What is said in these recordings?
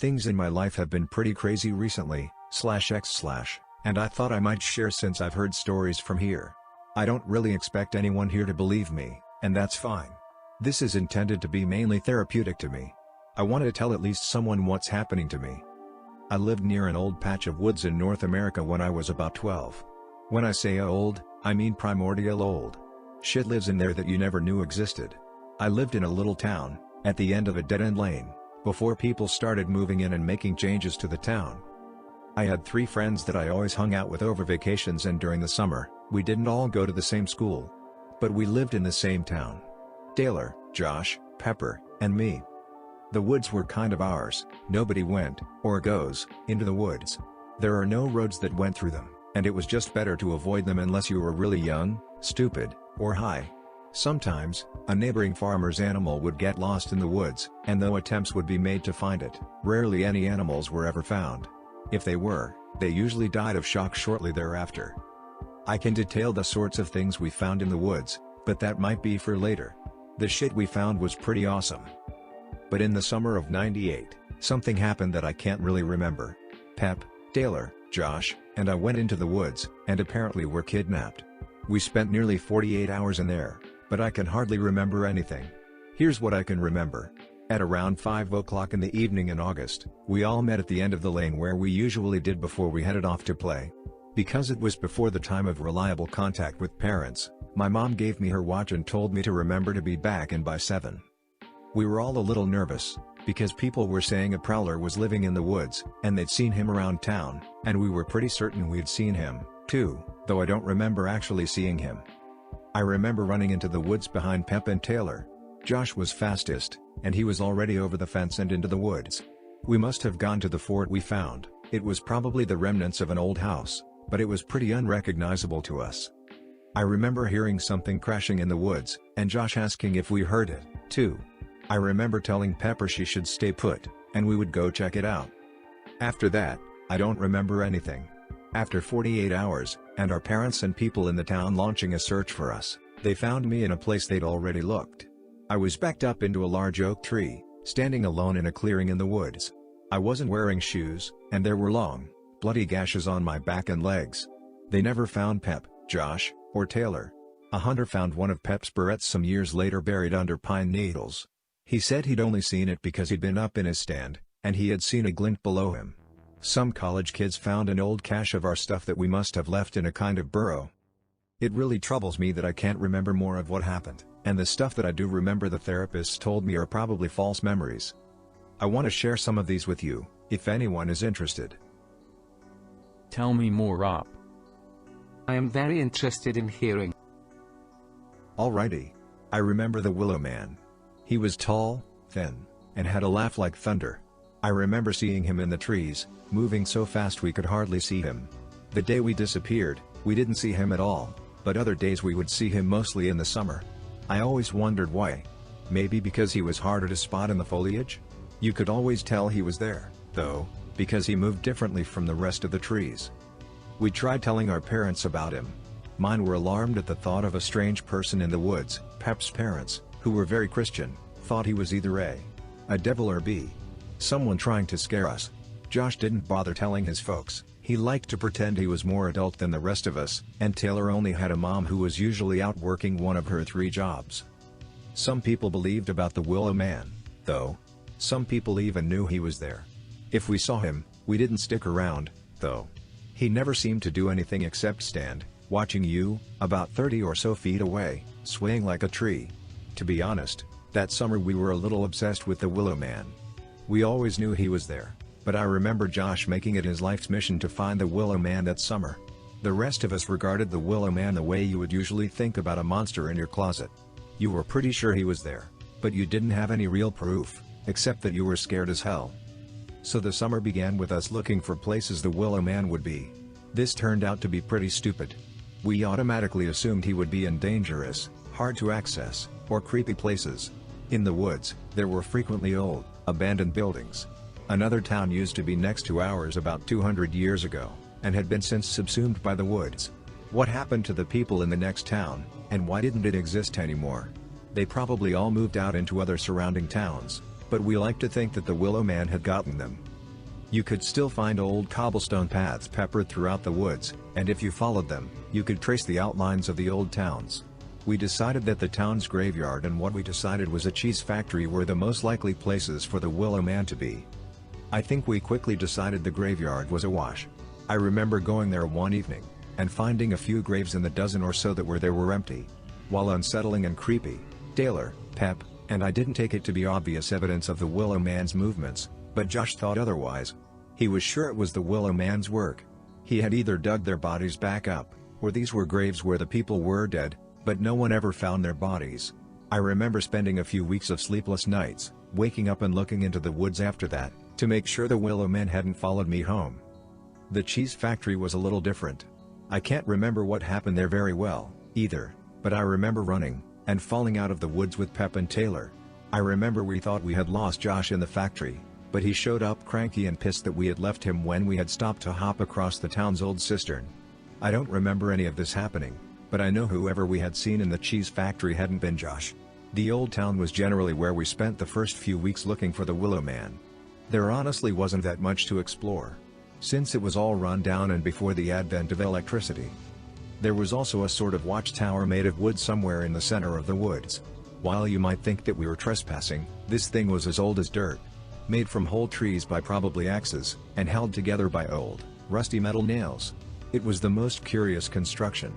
Things in my life have been pretty crazy recently, and I thought I might share since I've heard stories from here. I don't really expect anyone here to believe me, and that's fine. This is intended to be mainly therapeutic to me. I want to tell at least someone what's happening to me. I lived near an old patch of woods in North America when I was about 12. When I say old, I mean primordial old. Shit lives in there that you never knew existed. I lived in a little town, at the end of a dead-end lane, before people started moving in and making changes to the town. I had 3 friends that I always hung out with over vacations, and during the summer, we didn't all go to the same school. But we lived in the same town. Taylor, Josh, Pepper, and me. The woods were kind of ours. Nobody went, or goes, into the woods. There are no roads that went through them, and it was just better to avoid them unless you were really young, stupid, or high. Sometimes, a neighboring farmer's animal would get lost in the woods, and though attempts would be made to find it, rarely any animals were ever found. If they were, they usually died of shock shortly thereafter. I can detail the sorts of things we found in the woods, but that might be for later. The shit we found was pretty awesome. But in the summer of '98, something happened that I can't really remember. Pep, Taylor, Josh, and I went into the woods, and apparently were kidnapped. We spent nearly 48 hours in there, but I can hardly remember anything. Here's what I can remember. At around 5 o'clock in the evening in August, we all met at the end of the lane where we usually did before we headed off to play. Because it was before the time of reliable contact with parents, my mom gave me her watch and told me to remember to be back in by 7. We were all a little nervous, because people were saying a prowler was living in the woods, and they'd seen him around town, and we were pretty certain we'd seen him, too, though I don't remember actually seeing him. I remember running into the woods behind Pep and Taylor. Josh was fastest, and he was already over the fence and into the woods. We must have gone to the fort we found. It was probably the remnants of an old house, but it was pretty unrecognizable to us. I remember hearing something crashing in the woods, and Josh asking if we heard it, too. I remember telling Pepper she should stay put, and we would go check it out. After that, I don't remember anything. After 48 hours, and our parents and people in the town launching a search for us, they found me in a place they'd already looked. I was backed up into a large oak tree, standing alone in a clearing in the woods. I wasn't wearing shoes, and there were long, bloody gashes on my back and legs. They never found Pep, Josh, or Taylor. A hunter found one of Pep's barrettes some years later buried under pine needles. He said he'd only seen it because he'd been up in his stand, and he had seen a glint below him. Some college kids found an old cache of our stuff that we must have left in a kind of burrow. It really troubles me that I can't remember more of what happened, and the stuff that I do remember the therapists told me are probably false memories. I want to share some of these with you, if anyone is interested. Tell me more, Rob. I am very interested in hearing. Alrighty. I remember the Willow Man. He was tall, thin, and had a laugh like thunder. I remember seeing him in the trees, moving so fast we could hardly see him. The day we disappeared, we didn't see him at all, but other days we would see him mostly in the summer. I always wondered why. Maybe because he was harder to spot in the foliage? You could always tell he was there, though, because he moved differently from the rest of the trees. We tried telling our parents about him. Mine were alarmed at the thought of a strange person in the woods. Pep's parents, who were very Christian, thought he was either a devil or B, someone trying to scare us. Josh didn't bother telling his folks. He liked to pretend he was more adult than the rest of us, and Taylor only had a mom who was usually out working one of her 3 jobs. Some people believed about the Willow Man, though. Some people even knew he was there. If we saw him, we didn't stick around, though. He never seemed to do anything except stand, watching you, about 30 or so feet away, swaying like a tree. To be honest, that summer we were a little obsessed with the Willow Man. We always knew he was there, but I remember Josh making it his life's mission to find the Willow Man that summer. The rest of us regarded the Willow Man the way you would usually think about a monster in your closet. You were pretty sure he was there, but you didn't have any real proof, except that you were scared as hell. So the summer began with us looking for places the Willow Man would be. This turned out to be pretty stupid. We automatically assumed he would be in dangerous, hard to access, or creepy places. In the woods, there were frequently old, abandoned buildings. Another town used to be next to ours about 200 years ago, and had been since subsumed by the woods. What happened to the people in the next town, and why didn't it exist anymore? They probably all moved out into other surrounding towns, but we like to think that the Willow Man had gotten them. You could still find old cobblestone paths peppered throughout the woods, and if you followed them, you could trace the outlines of the old towns. We decided that the town's graveyard and what we decided was a cheese factory were the most likely places for the Willow Man to be. I think we quickly decided the graveyard was a wash. I remember going there one evening, and finding a few graves in the dozen or so that were empty. While unsettling and creepy, Taylor, Pep, and I didn't take it to be obvious evidence of the Willow Man's movements, but Josh thought otherwise. He was sure it was the Willow Man's work. He had either dug their bodies back up, or these were graves where the people were dead, but no one ever found their bodies. I remember spending a few weeks of sleepless nights, waking up and looking into the woods after that, to make sure the Willow Man hadn't followed me home. The cheese factory was a little different. I can't remember what happened there very well, either, but I remember running, and falling out of the woods with Pep and Taylor. I remember we thought we had lost Josh in the factory, but he showed up cranky and pissed that we had left him when we had stopped to hop across the town's old cistern. I don't remember any of this happening, but I know whoever we had seen in the cheese factory hadn't been Josh. The old town was generally where we spent the first few weeks looking for the Willow Man. There honestly wasn't that much to explore, since it was all run down and before the advent of electricity. There was also a sort of watchtower made of wood somewhere in the center of the woods. While you might think that we were trespassing, this thing was as old as dirt. Made from whole trees by probably axes, and held together by old, rusty metal nails. It was the most curious construction.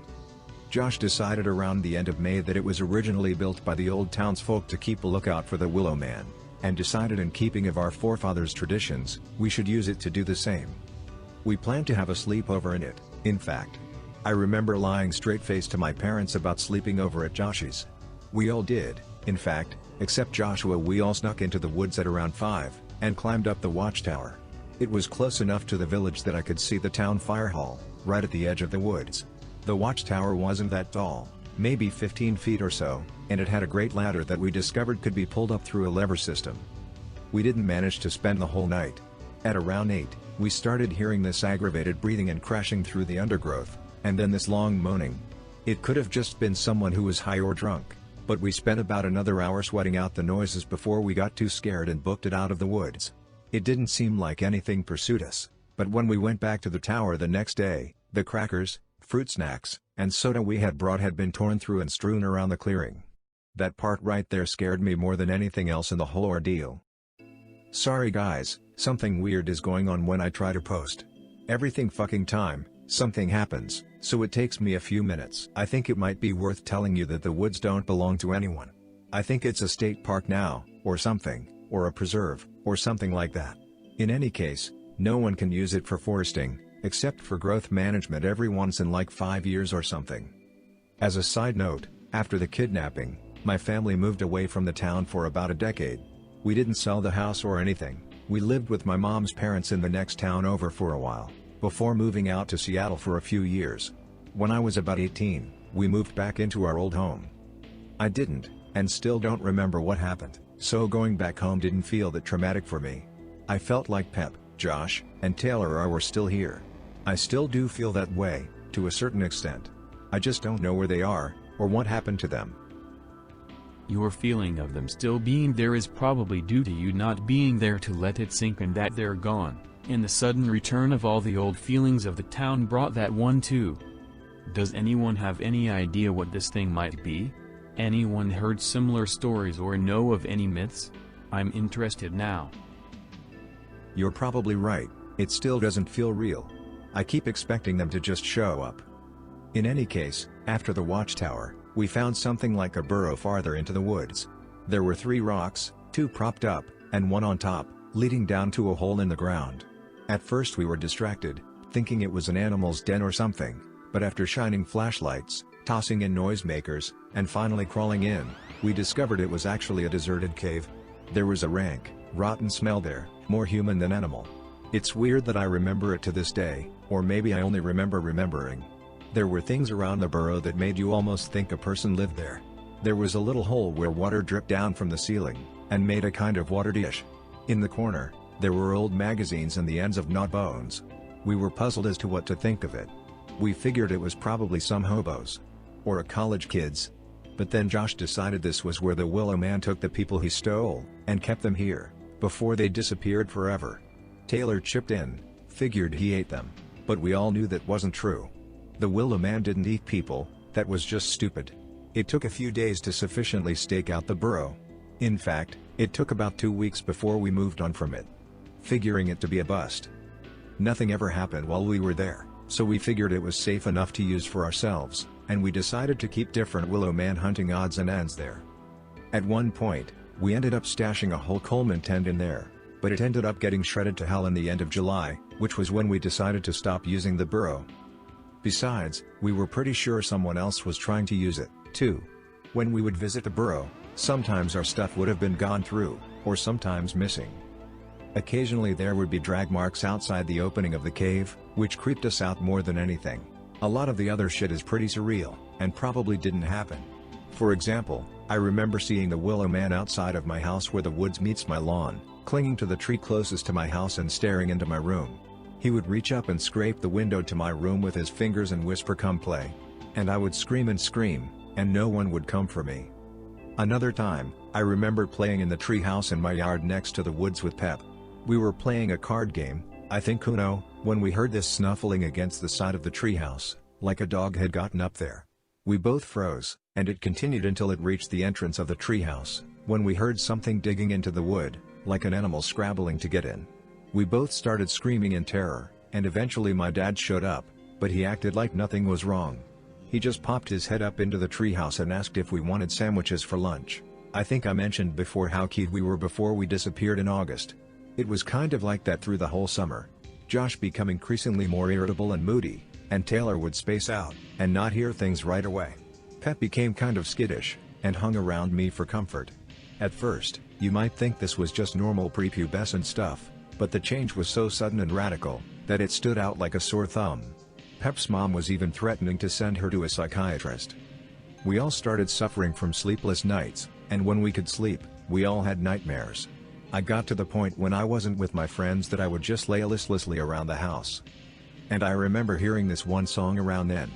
Josh decided around the end of May that it was originally built by the old townsfolk to keep a lookout for the Willow Man, and decided in keeping of our forefathers' traditions, we should use it to do the same. We planned to have a sleepover in it, in fact. I remember lying straight-faced to my parents about sleeping over at Josh's. We all did, in fact, except Joshua. We all snuck into the woods at around 5, and climbed up the watchtower. It was close enough to the village that I could see the town fire hall, right at the edge of the woods. The watchtower wasn't that tall, maybe 15 feet or so, and it had a great ladder that we discovered could be pulled up through a lever system. We didn't manage to spend the whole night. At around 8, we started hearing this aggravated breathing and crashing through the undergrowth, and then this long moaning. It could have just been someone who was high or drunk, but we spent about another hour sweating out the noises before we got too scared and booked it out of the woods. It didn't seem like anything pursued us, but when we went back to the tower the next day, the crackers, fruit snacks, and soda we had brought had been torn through and strewn around the clearing. That part right there scared me more than anything else in the whole ordeal. Sorry guys, something weird is going on when I try to post. Everything fucking time, something happens, so it takes me a few minutes. I think it might be worth telling you that the woods don't belong to anyone. I think it's a state park now, or something, or a preserve, or something like that. In any case, no one can use it for foresting, except for growth management every once in like 5 years or something. As a side note, after the kidnapping, my family moved away from the town for about a decade. We didn't sell the house or anything. We lived with my mom's parents in the next town over for a while, before moving out to Seattle for a few years. When I was about 18, we moved back into our old home. I didn't, and still don't remember what happened, so going back home didn't feel that traumatic for me. I felt like Pep, Josh, and Taylor were still here. I still do feel that way, to a certain extent. I just don't know where they are, or what happened to them. Your feeling of them still being there is probably due to you not being there to let it sink in that they're gone, and the sudden return of all the old feelings of the town brought that one too. Does anyone have any idea what this thing might be? Anyone heard similar stories or know of any myths? I'm interested now. You're probably right, it still doesn't feel real. I keep expecting them to just show up. In any case, after the watchtower, we found something like a burrow farther into the woods. There were 3 rocks, 2 propped up, and 1 on top, leading down to a hole in the ground. At first we were distracted, thinking it was an animal's den or something, but after shining flashlights, tossing in noisemakers, and finally crawling in, we discovered it was actually a deserted cave. There was a rank, rotten smell there, more human than animal. It's weird that I remember it to this day, or maybe I only remember remembering. There were things around the burrow that made you almost think a person lived there. There was a little hole where water dripped down from the ceiling, and made a kind of water dish. In the corner, there were old magazines and the ends of gnawed bones. We were puzzled as to what to think of it. We figured it was probably some hobos. Or a college kids. But then Josh decided this was where the Willow Man took the people he stole, and kept them here, before they disappeared forever. Taylor chipped in, figured he ate them. But we all knew that wasn't true. The Willow man didn't eat people, that was just stupid. It took a few days to sufficiently stake out the burrow. In fact, it took about 2 weeks before we moved on from it, figuring it to be a bust. Nothing ever happened while we were there, so we figured it was safe enough to use for ourselves, and we decided to keep different Willow man hunting odds and ends there. At one point, we ended up stashing a whole Coleman tent in there, but it ended up getting shredded to hell in the end of July, which was when we decided to stop using the burrow. Besides, we were pretty sure someone else was trying to use it, too. When we would visit the burrow, sometimes our stuff would have been gone through, or sometimes missing. Occasionally there would be drag marks outside the opening of the cave, which creeped us out more than anything. A lot of the other shit is pretty surreal, and probably didn't happen. For example, I remember seeing the Willow man outside of my house where the woods meets my lawn, clinging to the tree closest to my house and staring into my room. He would reach up and scrape the window to my room with his fingers and whisper, "Come play." And I would scream and scream, and no one would come for me. Another time, I remember playing in the tree house in my yard next to the woods with Pep. We were playing a card game, I think Uno, when we heard this snuffling against the side of the treehouse, like a dog had gotten up there. We both froze, and it continued until it reached the entrance of the treehouse, when we heard something digging into the wood, like an animal scrabbling to get in. We both started screaming in terror, and eventually my dad showed up, but he acted like nothing was wrong. He just popped his head up into the treehouse and asked if we wanted sandwiches for lunch. I think I mentioned before how keyed we were before we disappeared in August. It was kind of like that through the whole summer. Josh became increasingly more irritable and moody, and Taylor would space out, and not hear things right away. Pep became kind of skittish, and hung around me for comfort. At first, you might think this was just normal prepubescent stuff, but the change was so sudden and radical, that it stood out like a sore thumb. Pep's mom was even threatening to send her to a psychiatrist. We all started suffering from sleepless nights, and when we could sleep, we all had nightmares. I got to the point when I wasn't with my friends that I would just lay listlessly around the house. And I remember hearing this one song around then.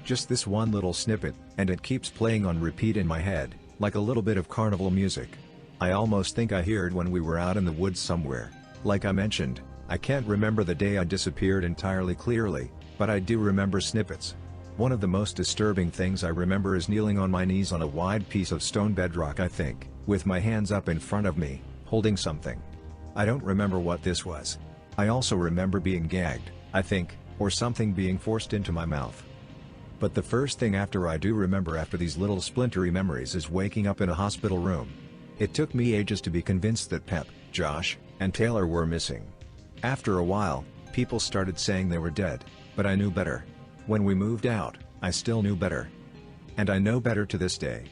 Just this one little snippet, and it keeps playing on repeat in my head, like a little bit of carnival music. I almost think I heard it when we were out in the woods somewhere. Like I mentioned, I can't remember the day I disappeared entirely clearly, but I do remember snippets. One of the most disturbing things I remember is kneeling on my knees on a wide piece of stone bedrock, I think, with my hands up in front of me, holding something. I don't remember what this was. I also remember being gagged, I think, or something being forced into my mouth. But the first thing I do remember after these little splintery memories is waking up in a hospital room. It took me ages to be convinced that Pep, Josh, and Taylor were missing. After a while, people started saying they were dead, but I knew better. When we moved out, I still knew better. And I know better to this day.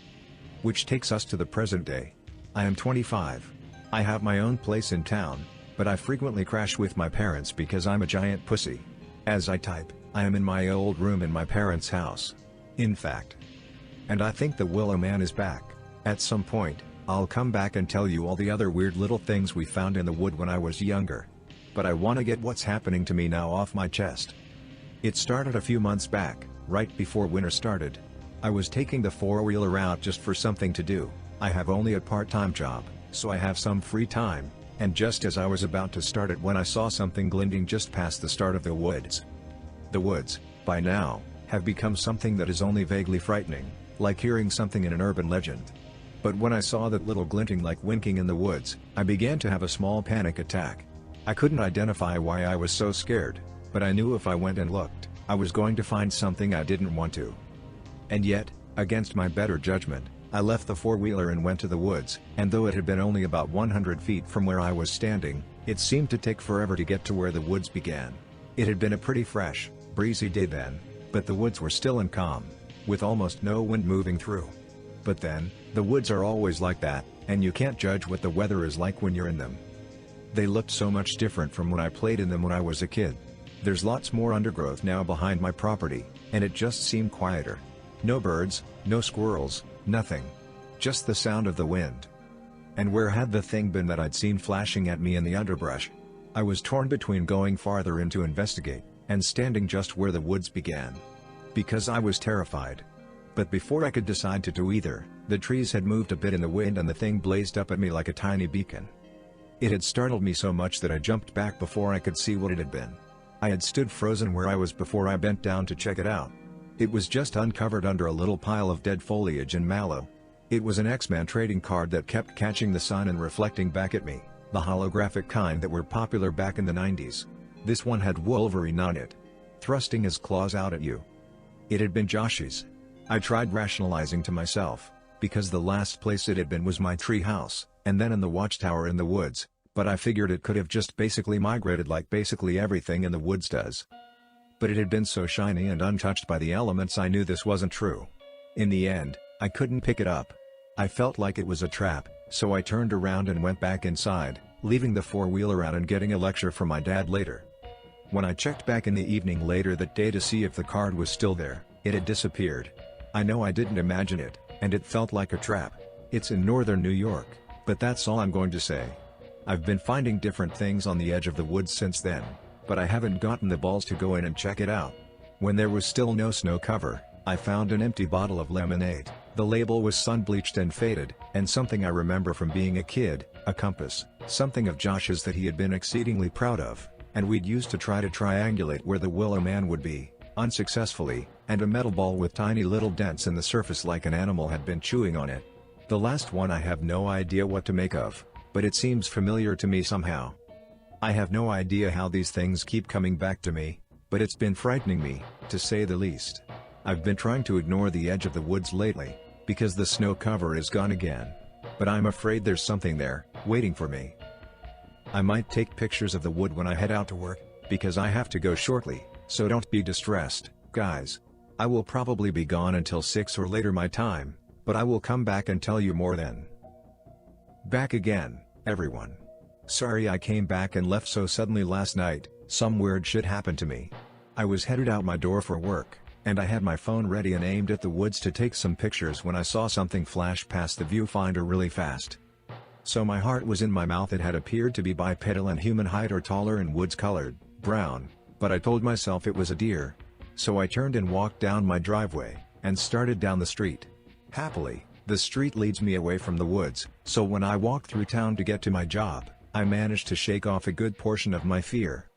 Which takes us to the present day. I am 25. I have my own place in town, but I frequently crash with my parents because I'm a giant pussy. As I type, I am in my old room in my parents' house. In fact. And I think the Willow man is back. At some point, I'll come back and tell you all the other weird little things we found in the wood when I was younger. But I want to get what's happening to me now off my chest. It started a few months back, right before winter started. I was taking the four-wheeler out just for something to do. I have only a part-time job, so I have some free time, and just as I was about to start it when I saw something glinting just past the start of the woods. The woods, by now, have become something that is only vaguely frightening, like hearing something in an urban legend. But when I saw that little glinting like winking in the woods, I began to have a small panic attack. I couldn't identify why I was so scared, but I knew if I went and looked, I was going to find something I didn't want to. And yet, against my better judgment, I left the four-wheeler and went to the woods, and though it had been only about 100 feet from where I was standing, it seemed to take forever to get to where the woods began. It had been a pretty fresh, breezy day then, but the woods were still and calm, with almost no wind moving through. But then, the woods are always like that, and you can't judge what the weather is like when you're in them. They looked so much different from when I played in them when I was a kid. There's lots more undergrowth now behind my property, and it just seemed quieter. No birds, no squirrels, nothing. Just the sound of the wind. And where had the thing been that I'd seen flashing at me in the underbrush? I was torn between going farther in to investigate, and standing just where the woods began. Because I was terrified. But before I could decide to do either, the trees had moved a bit in the wind and the thing blazed up at me like a tiny beacon. It had startled me so much that I jumped back before I could see what it had been. I had stood frozen where I was before I bent down to check it out. It was just uncovered under a little pile of dead foliage and mallow. It was an X-Men trading card that kept catching the sun and reflecting back at me, the holographic kind that were popular back in the 90s. This one had Wolverine on it, thrusting his claws out at you. It had been Josh's. I tried rationalizing to myself, because the last place it had been was my tree house, and then in the watchtower in the woods, but I figured it could have just basically migrated like basically everything in the woods does. But it had been so shiny and untouched by the elements I knew this wasn't true. In the end, I couldn't pick it up. I felt like it was a trap, so I turned around and went back inside, leaving the four-wheeler out and getting a lecture from my dad later. When I checked back in the evening later that day to see if the card was still there, it had disappeared. I know I didn't imagine it, and it felt like a trap. It's in northern New York, but that's all I'm going to say. I've been finding different things on the edge of the woods since then, but I haven't gotten the balls to go in and check it out. When there was still no snow cover, I found an empty bottle of lemonade. The label was sun-bleached and faded, and something I remember from being a kid, a compass, something of Josh's that he had been exceedingly proud of, and we'd used to try to triangulate where the Willow man would be, unsuccessfully, and a metal ball with tiny little dents in the surface like an animal had been chewing on it. The last one I have no idea what to make of, but it seems familiar to me somehow. I have no idea how these things keep coming back to me, but it's been frightening me, to say the least. I've been trying to ignore the edge of the woods lately, because the snow cover is gone again. But I'm afraid there's something there, waiting for me. I might take pictures of the wood when I head out to work, because I have to go shortly, so don't be distressed, guys. I will probably be gone until 6 or later my time, but I will come back and tell you more then. Back again, everyone. Sorry I came back and left so suddenly last night. Some weird shit happened to me. I was headed out my door for work, and I had my phone ready and aimed at the woods to take some pictures when I saw something flash past the viewfinder really fast. So my heart was in my mouth. It had appeared to be bipedal and human height or taller and woods colored, brown, but I told myself it was a deer. So I turned and walked down my driveway, and started down the street. Happily, the street leads me away from the woods, so when I walked through town to get to my job, I managed to shake off a good portion of my fear.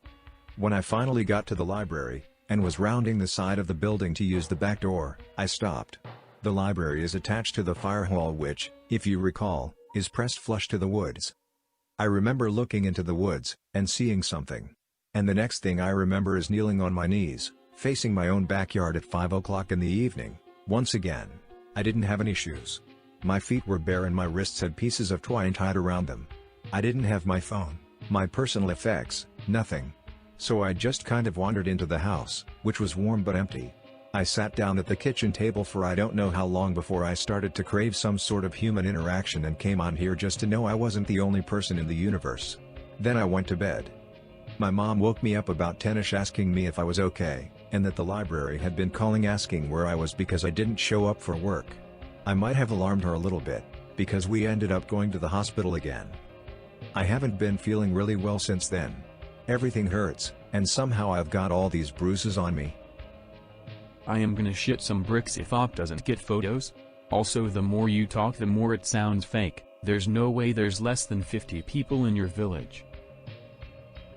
When I finally got to the library, and was rounding the side of the building to use the back door, I stopped. The library is attached to the fire hall which, if you recall, is pressed flush to the woods. I remember looking into the woods, and seeing something. And the next thing I remember is kneeling on my knees, facing my own backyard at 5 o'clock in the evening, once again. I didn't have any shoes. My feet were bare and my wrists had pieces of twine tied around them. I didn't have my phone, my personal effects, nothing. So I just kind of wandered into the house, which was warm but empty. I sat down at the kitchen table for I don't know how long before I started to crave some sort of human interaction and came on here just to know I wasn't the only person in the universe. Then I went to bed. My mom woke me up about 10ish asking me if I was okay, and that the library had been calling asking where I was because I didn't show up for work. I might have alarmed her a little bit, because we ended up going to the hospital again. I haven't been feeling really well since then. Everything hurts, and somehow I've got all these bruises on me. I am gonna shit some bricks if Op doesn't get photos. Also, the more you talk the more it sounds fake. There's no way there's less than 50 people in your village.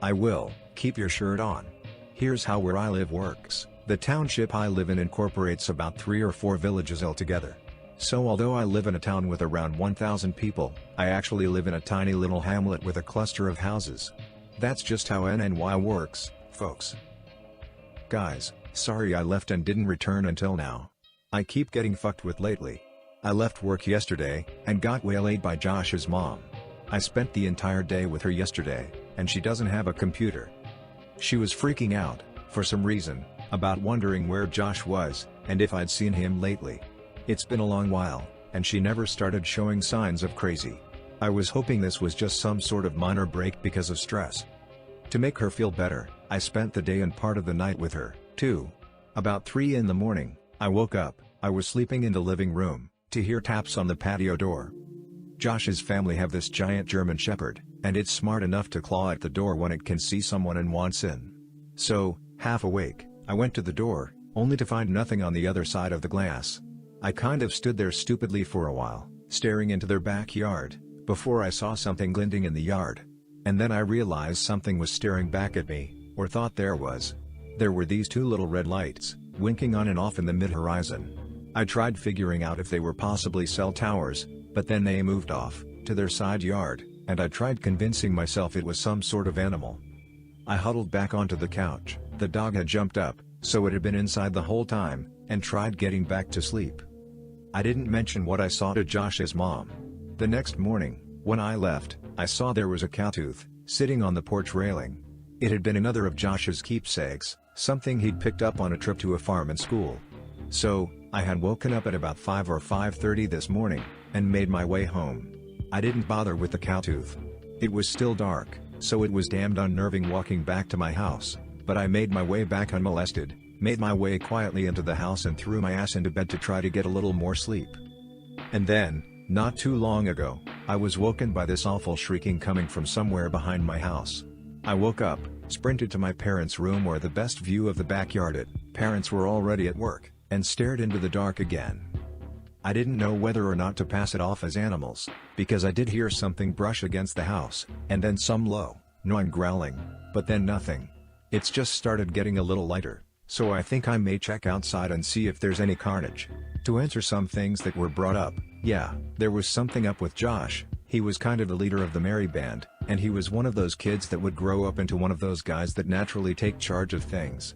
I will. Keep your shirt on. Here's how where I live works. The township I live in incorporates about 3 or 4 villages altogether. So although I live in a town with around 1,000 people, I actually live in a tiny little hamlet with a cluster of houses. That's just how NNY works, folks. Guys, sorry I left and didn't return until now. I keep getting fucked with lately. I left work yesterday, and got waylaid by Josh's mom. I spent the entire day with her yesterday, and she doesn't have a computer. She was freaking out, for some reason, about wondering where Josh was, and if I'd seen him lately. It's been a long while, and she never started showing signs of crazy. I was hoping this was just some sort of minor break because of stress. To make her feel better, I spent the day and part of the night with her, too. About 3 in the morning, I woke up. I was sleeping in the living room, to hear taps on the patio door. Josh's family have this giant German Shepherd, and it's smart enough to claw at the door when it can see someone and wants in. So, half awake, I went to the door, only to find nothing on the other side of the glass. I kind of stood there stupidly for a while, staring into their backyard, before I saw something glinting in the yard. and then I realized something was staring back at me, or thought there was. There were these two little red lights, winking on and off in the mid-horizon. I tried figuring out if they were possibly cell towers, but then they moved off, to their side yard, and I tried convincing myself it was some sort of animal. I huddled back onto the couch. The dog had jumped up, so it had been inside the whole time, and tried getting back to sleep. I didn't mention what I saw to Josh's mom. The next morning, when I left, I saw there was a cowtooth, sitting on the porch railing. It had been another of Josh's keepsakes, something he'd picked up on a trip to a farm and school. So, I had woken up at about 5 or 5:30 this morning, and made my way home. I didn't bother with the cowtooth. It was still dark, so it was damned unnerving walking back to my house, but I made my way back unmolested, made my way quietly into the house and threw my ass into bed to try to get a little more sleep. And then, not too long ago, I was woken by this awful shrieking coming from somewhere behind my house. I woke up, sprinted to my parents' room where the best view of the backyard at, parents were already at work, and stared into the dark again. I didn't know whether or not to pass it off as animals, because I did hear something brush against the house, and then some low, gnawing growling, but then nothing. It's just started getting a little lighter, so I think I may check outside and see if there's any carnage. To answer some things that were brought up, yeah, there was something up with Josh. He was kind of the leader of the merry band, and he was one of those kids that would grow up into one of those guys that naturally take charge of things.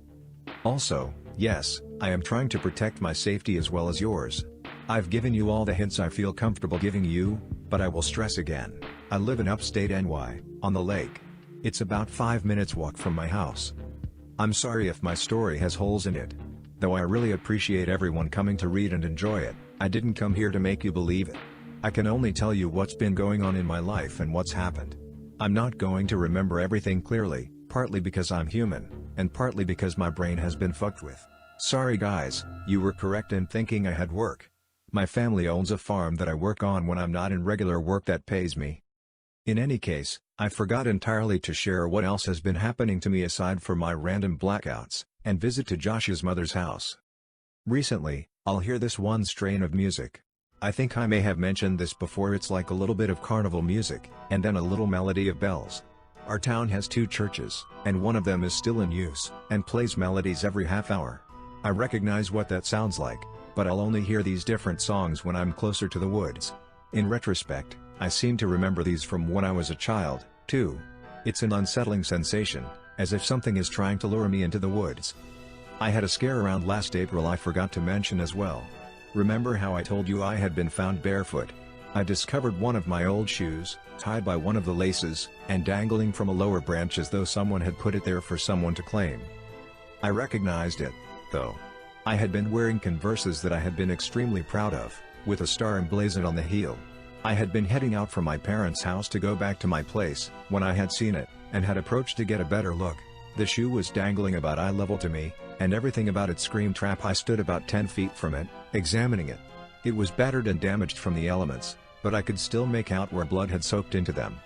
Also, yes, I am trying to protect my safety as well as yours. I've given you all the hints I feel comfortable giving you, but I will stress again, I live in upstate NY, on the lake. It's about 5 minutes walk from my house. I'm sorry if my story has holes in it. Though I really appreciate everyone coming to read and enjoy it, I didn't come here to make you believe it. I can only tell you what's been going on in my life and what's happened. I'm not going to remember everything clearly, partly because I'm human, and partly because my brain has been fucked with. Sorry guys, you were correct in thinking I had work. My family owns a farm that I work on when I'm not in regular work that pays me. In any case, I forgot entirely to share what else has been happening to me aside from my random blackouts, and visit to Josh's mother's house. Recently, I'll hear this one strain of music. I think I may have mentioned this before. It's like a little bit of carnival music, and then a little melody of bells. Our town has 2 churches, and one of them is still in use, and plays melodies every half hour. I recognize what that sounds like, but I'll only hear these different songs when I'm closer to the woods. In retrospect, I seem to remember these from when I was a child, too. It's an unsettling sensation, as if something is trying to lure me into the woods. I had a scare around last April I forgot to mention as well. Remember how I told you I had been found barefoot? I discovered one of my old shoes, tied by one of the laces, and dangling from a lower branch as though someone had put it there for someone to claim. I recognized it, though. I had been wearing Converses that I had been extremely proud of, with a star emblazoned on the heel. I had been heading out from my parents' house to go back to my place, when I had seen it, and had approached to get a better look. The shoe was dangling about eye level to me, and everything about it screamed trap. I stood about 10 feet from it, examining it. It was battered and damaged from the elements, but I could still make out where blood had soaked into them.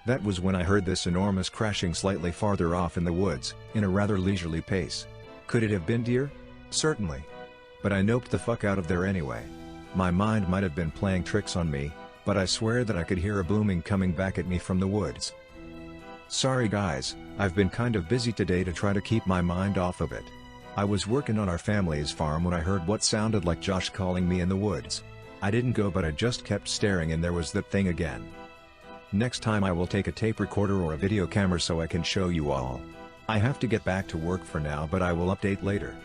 That was when I heard this enormous crashing slightly farther off in the woods, in a rather leisurely pace. Could it have been deer? Certainly. But I noped the fuck out of there anyway. My mind might have been playing tricks on me, but I swear that I could hear a booming coming back at me from the woods. Sorry guys, I've been kind of busy today to try to keep my mind off of it. I was working on our family's farm when I heard what sounded like Josh calling me in the woods. I didn't go, but I just kept staring, and there was that thing again. Next time I will take a tape recorder or a video camera so I can show you all. I have to get back to work for now, but I will update later.